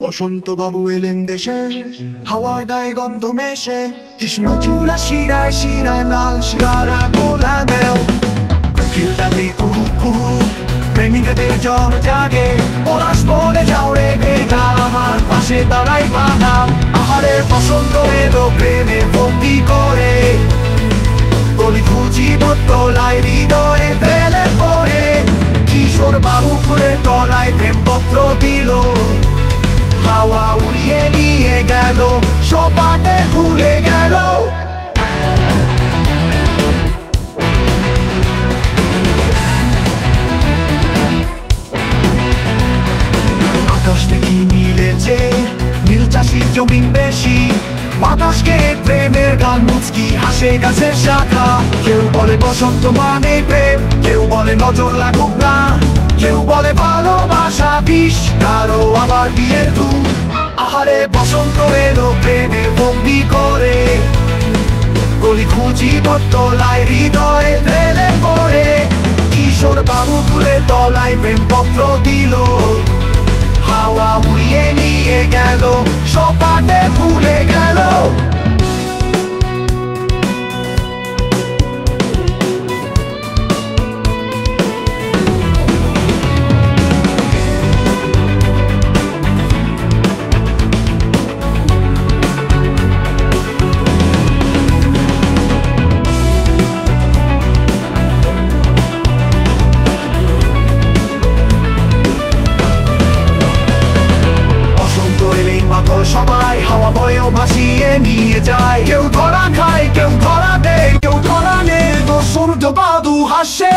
বসন্ত বাবু এলেন দেশে, হাওয়ায় গায়ে গন্ধ মেশে, কৃষ্ণ চূড়া শিরায় শিরায় লাল শিরারা গোলা দেও। কোকিলটাতে কুহু কুহু, প্রেমিকাদের জ্বর জাগে, পলাশ বলে যাও রে বেটা, আমার পাশে দাঁড়াই বানাও। আহারে বসন্ত এলো প্রেমে বন্দি করে, গলি খুঁজি তলায় হৃদয়ে ফেলে পড়ে। কিশোর বাবু ফুলের তলায় প্রেমপত্র দিল, হাওয়া উড়িয়ে নিয়ে গেল, সপাটে ভুলে গেল। আকাশ থেকে মিলেছে নীল চাষির জমিন বেশি, বাতাসকে প্রেমের গান মুচকি হাসে গাছের শাখা। কেউ বলে বসন্ত মানে প্রেম, কেউ বলে নজর লাগুক না, কেউ বলে ভালোবাসা বিষ, কারো আবার বিয়ের ধূম। আহারে বসন্ত এলো প্রেমে বন্দি করে, গলি খুঁজি তলায় হৃদয়ে ফেলে পড়ে। কিশোর বাবু ফুলের তলায় প্রেমপত্র দিল, হাওয়া উড়িয়ে নিয়ে গেল, সপাটে ভুলে গেল। সবাই হাওয়া বয়েও ভাসিয়ে নিয়ে যায়, কেউ ধরা খায়, কেউ ধরা দেয়, কেউ ধরা নেই, বসন্ত বাবু হাসে।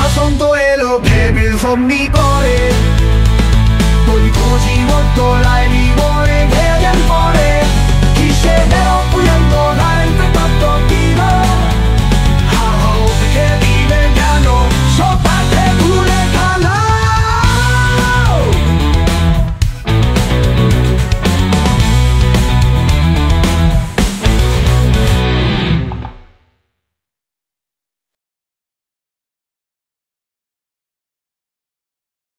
বসন্ত এলো ভেবে ফমনি করে, গলি খুঁজি তলায়